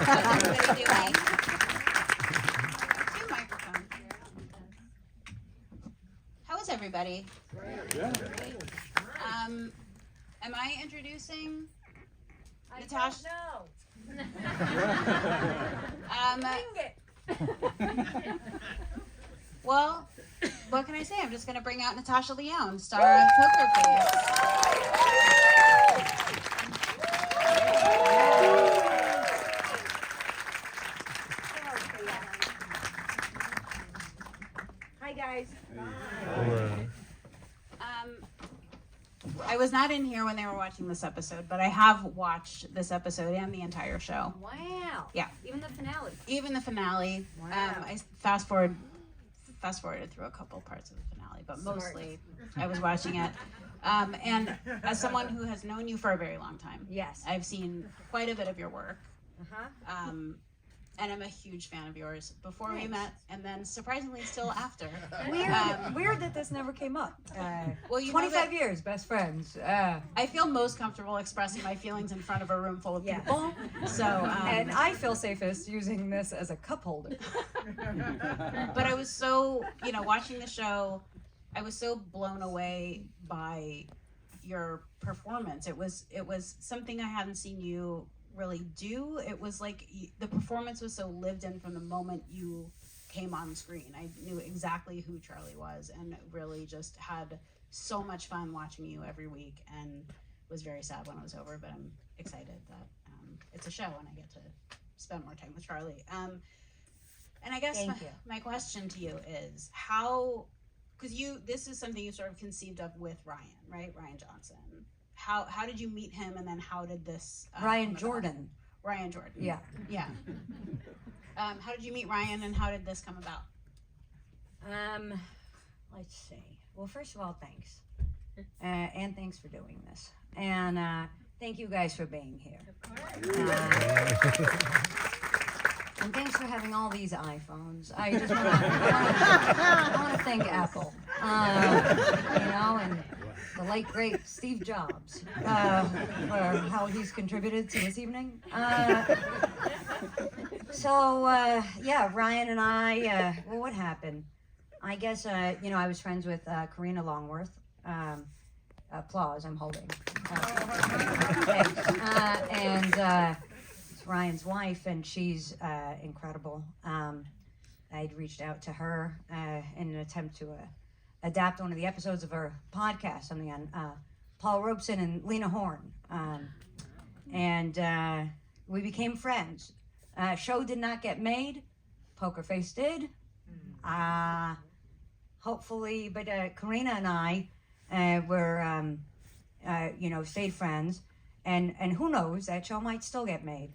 everybody doing? Two microphones here. How is everybody? Yeah. Am I introducing Natasha? No. Well, what can I say? I'm just going to bring out Natasha Lyonne, star of Poker Face. Hi guys. I was not in here when they were watching this episode, but I have watched this episode and the entire show. Wow. Yeah. Even the finale. Even the finale. Wow. I fast forwarded through a couple parts of the finale, but mostly I was watching it. And as someone who has known you for a very long time, Yes. I've seen quite a bit of your work. Uh-huh. And I'm a huge fan of yours before we Thanks. met, and then surprisingly still after. Weird that this never came up. Well, you know 25 that years, best friends. I feel most comfortable expressing my feelings in front of a room full of Yes. people. So, And I feel safest using this as a cup holder. but I was so, watching the show, I was so blown away by your performance. It was something I hadn't seen you really do. It was like the performance was so lived in from the moment you came on screen. I knew exactly who Charlie was and really just had so much fun watching you every week, and was very sad when it was over, but I'm excited that it's a show and I get to spend more time with Charlie. And I guess Thank you. my question to you is how, because this is something you sort of conceived of with Ryan, right? Ryan Johnson. How did you meet him, and then how did this Ryan come about? Jordan. Ryan Jordan. Yeah. Yeah. How did you meet Ryan, and how did this come about? Let's see. Well, first of all, thanks. And thanks for doing this. And thank you guys for being here. And thanks for having all these iPhones. I just want to thank Apple. And the late great Steve Jobs for how he's contributed to this evening. Ryan and I, what happened? I guess, I was friends with Karina Longworth. Applause, I'm holding. It's Ryan's wife, and she's incredible. I'd reached out to her in an attempt to adapt one of the episodes of her podcast, something on Paul Robeson and Lena Horne. We became friends. Show did not get made. Poker Face did. Hopefully, but Karina and I were, stayed friends. And who knows, that show might still get made.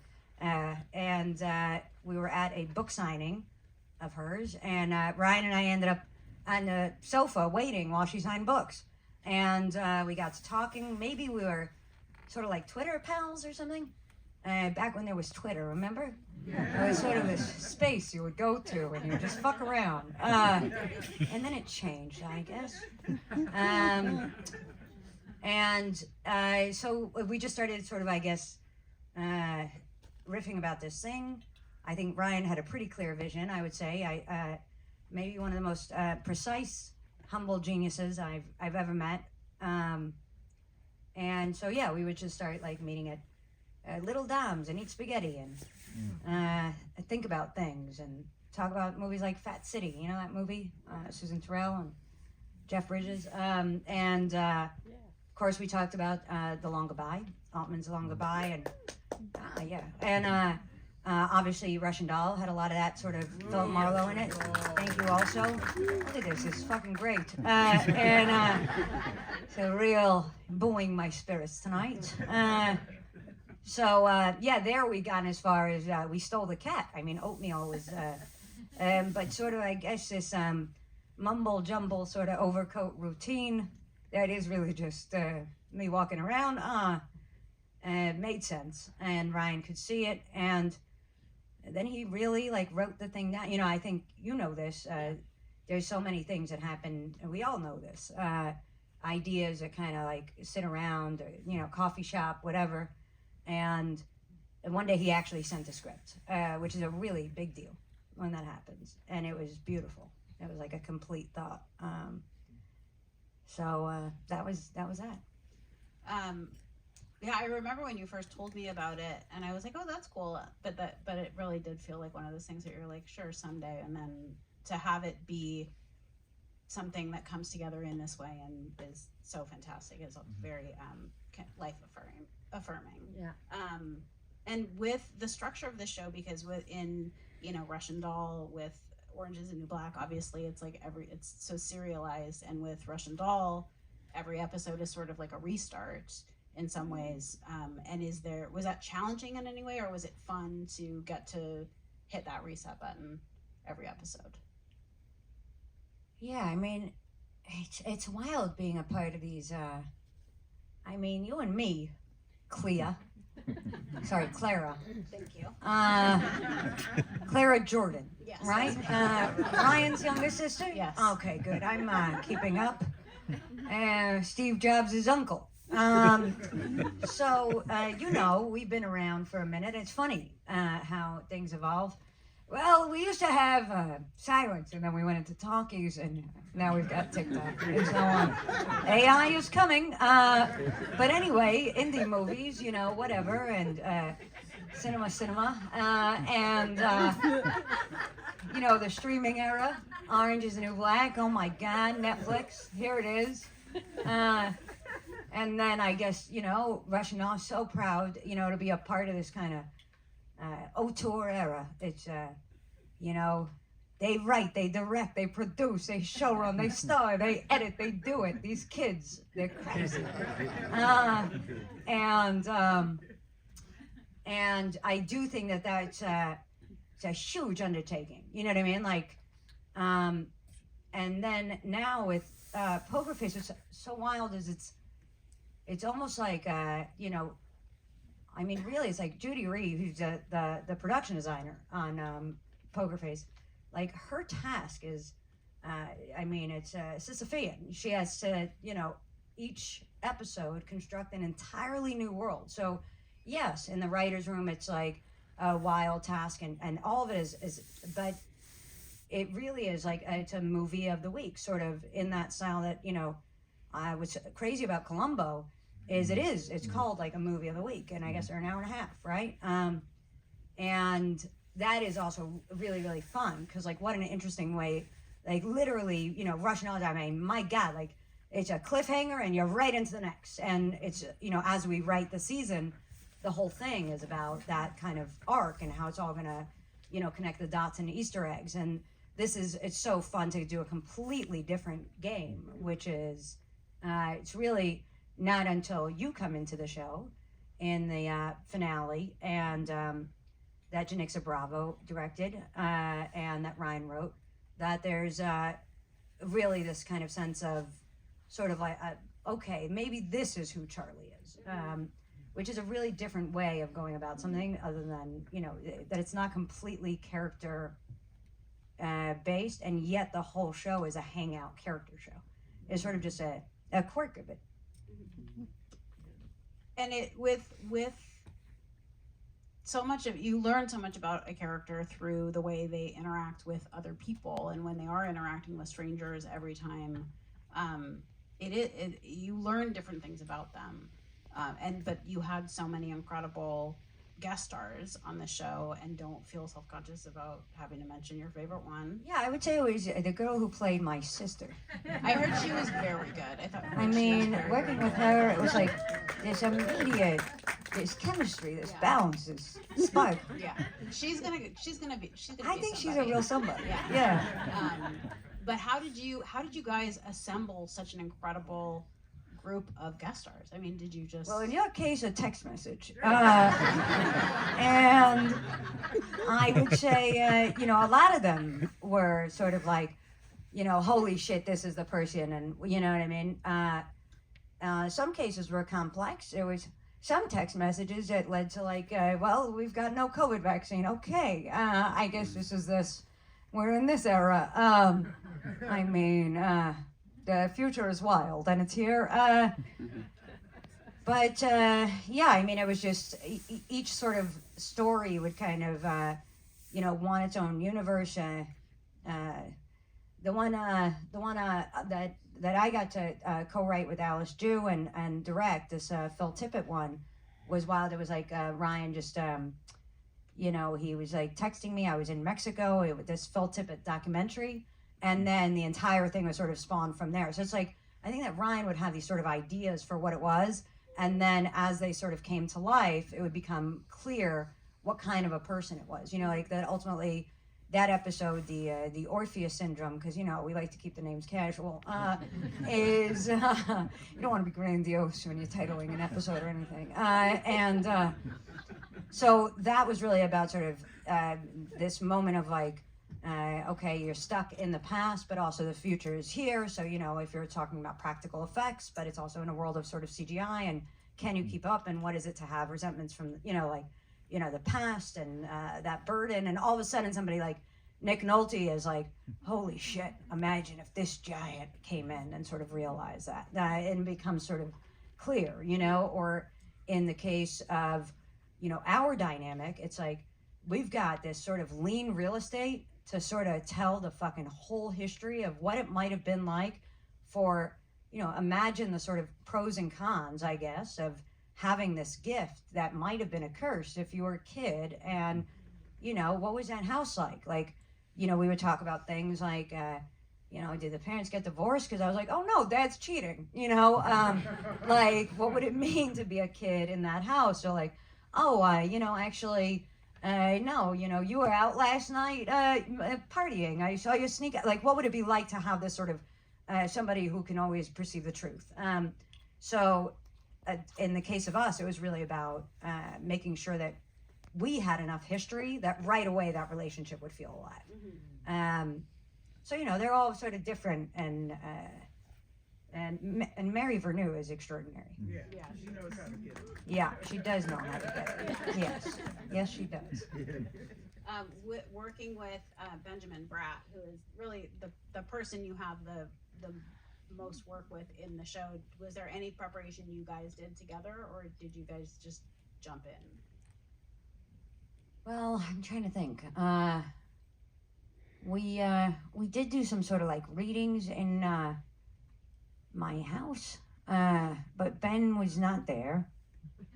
We were at a book signing of hers, and Ryan and I ended up on the sofa waiting while she signed books. And we got to talking. Maybe we were sort of like Twitter pals or something. Back when there was Twitter, remember? Yeah. It was sort of this space you would go to and you would just fuck around. And then it changed, I guess. So we just started sort of, I guess, riffing about this thing. I think Ryan had a pretty clear vision, I would say. Maybe one of the most precise, humble geniuses I've ever met. We would just start like meeting at Little Dom's and eat spaghetti and think about things and talk about movies like Fat City, you know that movie? Susan Terrell and Jeff Bridges. Of course, we talked about The Long Goodbye, Altman's The Long Goodbye, and obviously Russian Doll had a lot of that sort of Philip Marlowe in it. Thank you also. Look at this is fucking great. It's a real buoying my spirits tonight. There we got as far as we stole the cat. I mean, oatmeal was, but sort of, I guess, this mumble jumble sort of overcoat routine that is really just me walking around made sense, and Ryan could see it, and then he really wrote the thing down. I think you know this. There's so many things that happen, and we all know this. Ideas that kind of sit around, or, coffee shop, whatever. And and one day he actually sent a script, which is a really big deal when that happens, and it was beautiful. It was like a complete thought. So that was that. Yeah, I remember when you first told me about it, and I was like, "Oh, that's cool." But it really did feel like one of those things that you're like, "Sure, someday." And then to have it be something that comes together in this way and is so fantastic is very life affirming. Yeah. And with the structure of the show, because within Russian Doll with Orange Is the New Black, obviously it's like it's so serialized, and with Russian Doll, every episode is sort of like a restart in some ways. And was that challenging in any way, or was it fun to get to hit that reset button every episode? Yeah, I mean, it's wild being a part of these. I mean, you and me, Clea. Sorry, Clara. Thank you. Clara Jordan, Yes. right? Ryan's younger sister? Yes. Okay, good. I'm keeping up. Steve Jobs' uncle. So, we've been around for a minute. It's funny how things evolve. Well, we used to have silence, and then we went into talkies, and now we've got TikTok and so on. AI is coming. But anyway, indie movies, whatever, and cinema, and the streaming era, Orange Is the New Black. Oh my God, Netflix, here it is. And then I guess, Russian Doll, so proud, to be a part of this kind of auteur era. It's, they write, they direct, they produce, they showrun, they star, they edit, they do it. These kids, they're crazy. And I do think that that's it's a huge undertaking. You know what I mean? Like, and then now with Poker Face, what's so wild is it's almost like I mean, really, it's like Judy Reeve, who's the production designer on Poker Face. Like, her task is, it's Sisyphean. She has to, each episode construct an entirely new world. So, yes, in the writer's room, it's like a wild task, and all of it is, but it really is like, it's a movie of the week, sort of in that style that, I was crazy about Columbo. It's called like a movie of the week, and I guess they're an hour and a half, right? And that is also really, really fun, because like, what an interesting way, like literally, Russian Doll, I mean, my God, like, it's a cliffhanger and you're right into the next. And it's, as we write the season, the whole thing is about that kind of arc and how it's all gonna, connect the dots and Easter eggs. And it's so fun to do a completely different game, which is, it's really not until you come into the show in the finale, and that Janixa Bravo directed, and that Ryan wrote, that there's really this kind of sense of sort of like, okay, maybe this is who Charlie is, which is a really different way of going about something, other than, that it's not completely character based, and yet the whole show is a hangout character show. It's sort of just a quirk of it. And it with so much of, you learn so much about a character through the way they interact with other people, and when they are interacting with strangers every time, you learn different things about them, but you had so many incredible guest stars on the show, and don't feel self-conscious about having to mention your favorite one. Yeah, I would say it was the girl who played my sister. I heard she was very good. I mean, working with her, it was like this immediate, this chemistry, this balance, this spark. Yeah, she's gonna be. I think she's a real somebody. Yeah. But how did you guys assemble such an incredible group of guest stars? I mean, did you just... Well, in your case, a text message. And I would say, a lot of them were sort of like, holy shit, this is the person, and you know what I mean? Some cases were complex. There was some text messages that led to like, well, we've got no COVID vaccine. Okay, I guess we're in this era. The future is wild, and it's here. But yeah, I mean, it was just each sort of story would kind of, want its own universe. The one that I got to co-write with Alice Jew and direct, this Phil Tippett one, was wild. It was like Ryan just, he was like texting me. I was in Mexico with this Phil Tippett documentary, and then the entire thing was sort of spawned from there. So it's like, I think that Ryan would have these sort of ideas for what it was, and then as they sort of came to life, it would become clear what kind of a person it was. Like that ultimately, that episode, the Orpheus syndrome, because we like to keep the names casual, is you don't want to be grandiose when you're titling an episode or anything, and so that was really about sort of this moment of like, okay, you're stuck in the past, but also the future is here. So, if you're talking about practical effects, but it's also in a world of sort of CGI, and can you keep up, and what is it to have resentments from, the past and that burden, and all of a sudden somebody like Nick Nolte is like, holy shit, imagine if this giant came in and sort of realized that, and becomes sort of clear, or in the case of, our dynamic, it's like, we've got this sort of lean real estate to sort of tell the fucking whole history of what it might have been like for, imagine the sort of pros and cons, I guess, of having this gift that might have been a curse if you were a kid. And, what was that house like? Like, we would talk about things like, did the parents get divorced? Because I was like, oh no, dad's cheating, like, what would it mean to be a kid in that house? Or like, oh, actually, no, you were out last night partying. I saw you sneak out. Like, what would it be like to have this sort of somebody who can always perceive the truth? So in the case of us, it was really about making sure that we had enough history that right away that relationship would feel alive. Mm-hmm. So, they're all sort of different, and Mary Verneau is extraordinary. Yeah, she knows how to get it. Yeah, she does know how to get it. Yes, she does. Working with Benjamin Bratt, who is really the person you have the most work with in the show, was there any preparation you guys did together, or did you guys just jump in? Well, I'm trying to think. We did do some sort of like readings in my house, but Ben was not there,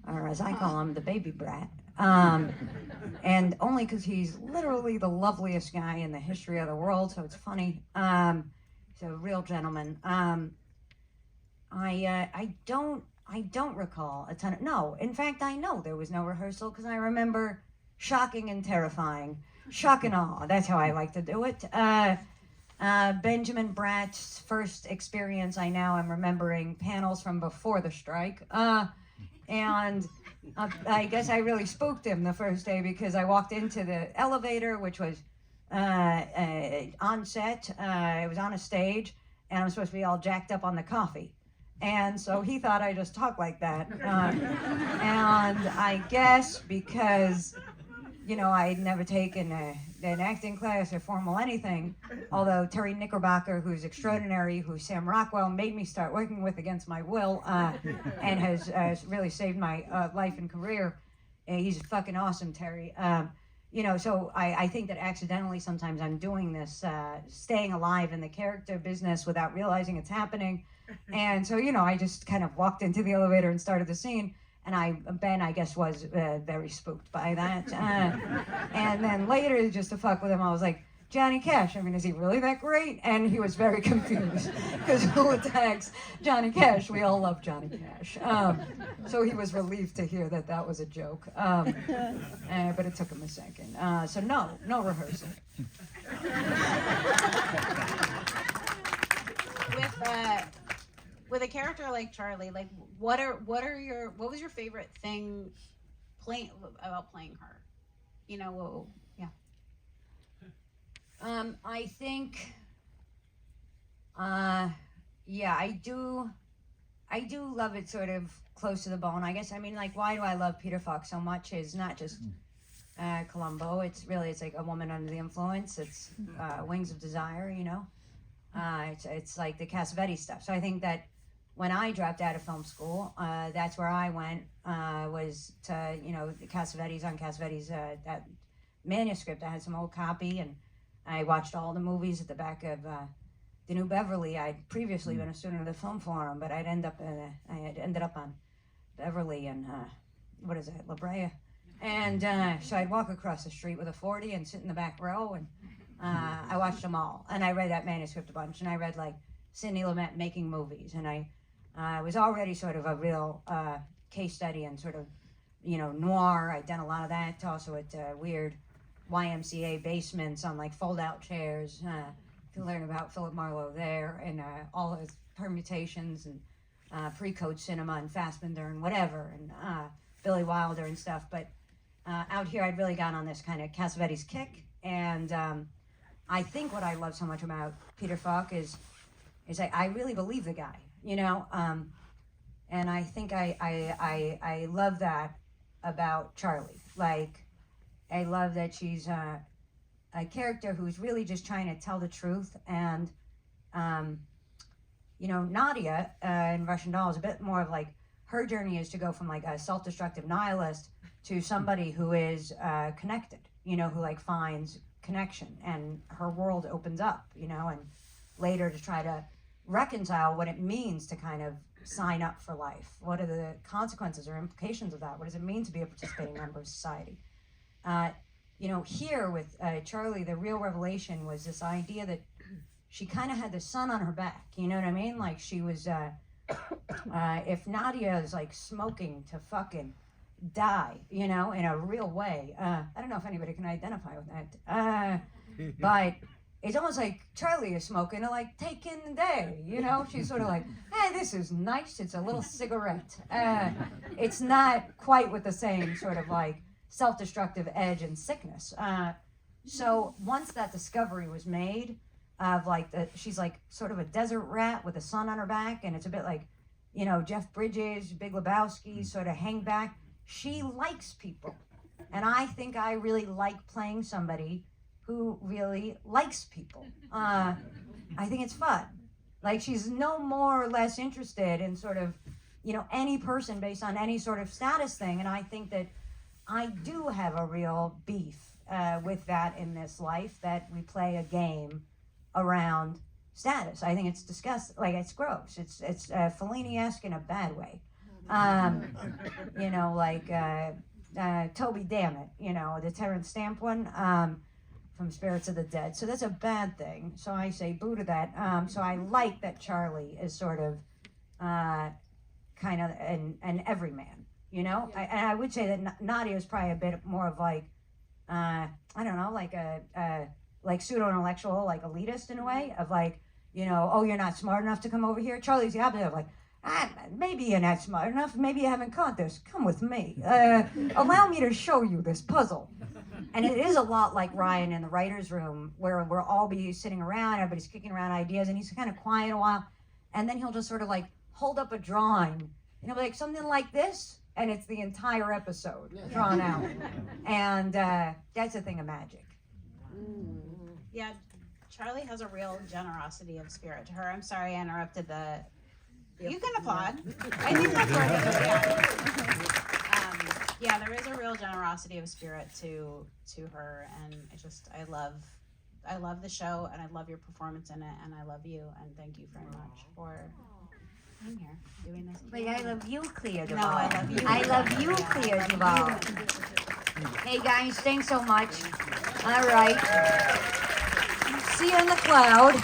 or as I call him, the baby brat, and only because he's literally the loveliest guy in the history of the world, so it's funny. He's a real gentleman. I don't recall a ton of, no, in fact, I know there was no rehearsal, because I remember shocking and terrifying. Shock and awe, that's how I like to do it. Benjamin Bratt's first experience, I now am remembering panels from before the strike. And I guess I really spooked him the first day, because I walked into the elevator, which was on set. It was on a stage, and I'm supposed to be all jacked up on the coffee. And so he thought I just talked like that. And I guess because, I'd never taken an acting class or formal anything, although Terry Knickerbocker, who's extraordinary, who Sam Rockwell made me start working with against my will, and has really saved my life and career. He's fucking awesome, Terry. So I think that accidentally sometimes I'm doing this, staying alive in the character business without realizing it's happening. And so, I just kind of walked into the elevator and started the scene. And Ben, I guess, was very spooked by that. And then later, just to fuck with him, I was like, Johnny Cash, is he really that great? And he was very confused, because who attacks Johnny Cash? We all love Johnny Cash. So he was relieved to hear that was a joke. But it took him a second. So no rehearsal. With a character like Charlie, like what was your favorite thing about playing her? Yeah. I think, I do love it sort of close to the bone, I guess. Why do I love Peter Falk so much is not just Columbo. It's like A Woman Under the Influence. It's Wings of Desire, It's like the Cassavetes stuff. So I think that when I dropped out of film school, that's where I went, was to, the Cassavetes on Cassavetes, that manuscript. I had some old copy, and I watched all the movies at the back of the New Beverly. I'd previously been a student of the Film Forum, but I had ended up on Beverly and, La Brea. And so I'd walk across the street with a 40 and sit in the back row, and I watched them all. And I read that manuscript a bunch, and I read, like, Sidney Lumet making movies, and I was already sort of a real case study and sort of, noir. I'd done a lot of that, also at weird YMCA basements on, like, fold-out chairs. To learn about Philip Marlowe there, and all his permutations, and pre-code cinema, and Fassbinder, and whatever, and Billy Wilder and stuff. But out here, I'd really gotten on this kind of Cassavetes kick, and I think what I love so much about Peter Falk is I really believe the guy, and I think I love that about Charlie. Like, I love that she's a character who's really just trying to tell the truth, and Nadia in Russian Doll is a bit more of like, her journey is to go from like a self-destructive nihilist to somebody who is connected, who like finds connection, and her world opens up, and later to try to reconcile what it means to kind of sign up for life. What are the consequences or implications of that? What does it mean to be a participating member of society? Here with Charlie, the real revelation was this idea that she kind of had the sun on her back, you know what I mean? Like, she was, if Nadia is like smoking to fucking die, in a real way. I don't know if anybody can identify with that. But it's almost like Charlie is smoking to like take in the day, She's sort of like, hey, this is nice. It's a little cigarette. It's not quite with the same sort of like self-destructive edge and sickness. So once that discovery was made of like, she's like sort of a desert rat with the sun on her back, and it's a bit like, Jeff Bridges, Big Lebowski, sort of hang back. She likes people. And I think I really like playing somebody who really likes people. I think it's fun. Like, she's no more or less interested in sort of, any person based on any sort of status thing. And I think that I do have a real beef with that in this life, that we play a game around status. I think it's disgusting. Like, it's gross. It's Fellini-esque in a bad way. Toby Dammit, the Terrence Stamp one from Spirits of the Dead. So that's a bad thing. So I say boo to that. So I like that Charlie is sort of kind of an everyman, And I would say that Nadia is probably a bit more of like, I don't know, like a like pseudo-intellectual, like elitist in a way, of like, oh, you're not smart enough to come over here. Charlie's the opposite of like, maybe you're not smart enough, maybe you haven't caught this, come with me. Allow me to show you this puzzle. And it is a lot like Ryan in the writer's room, where we'll all be sitting around, everybody's kicking around ideas, and he's kind of quiet a while, and then he'll just sort of like hold up a drawing, and he'll be like, something like this, and it's the entire episode drawn out. And that's a thing of magic. Yeah, Charlie has a real generosity of spirit to her. I'm sorry I interrupted the... You can applaud. I think that's where it is. Yeah, there is a real generosity of spirit to her, and I love the show, and I love your performance in it, and I love you, and thank you very much for being here, doing this. But I love you, Clea Duvall. No, I love you. I love you, Clea Duvall. Hey guys, thanks so much. All right. See you in the cloud.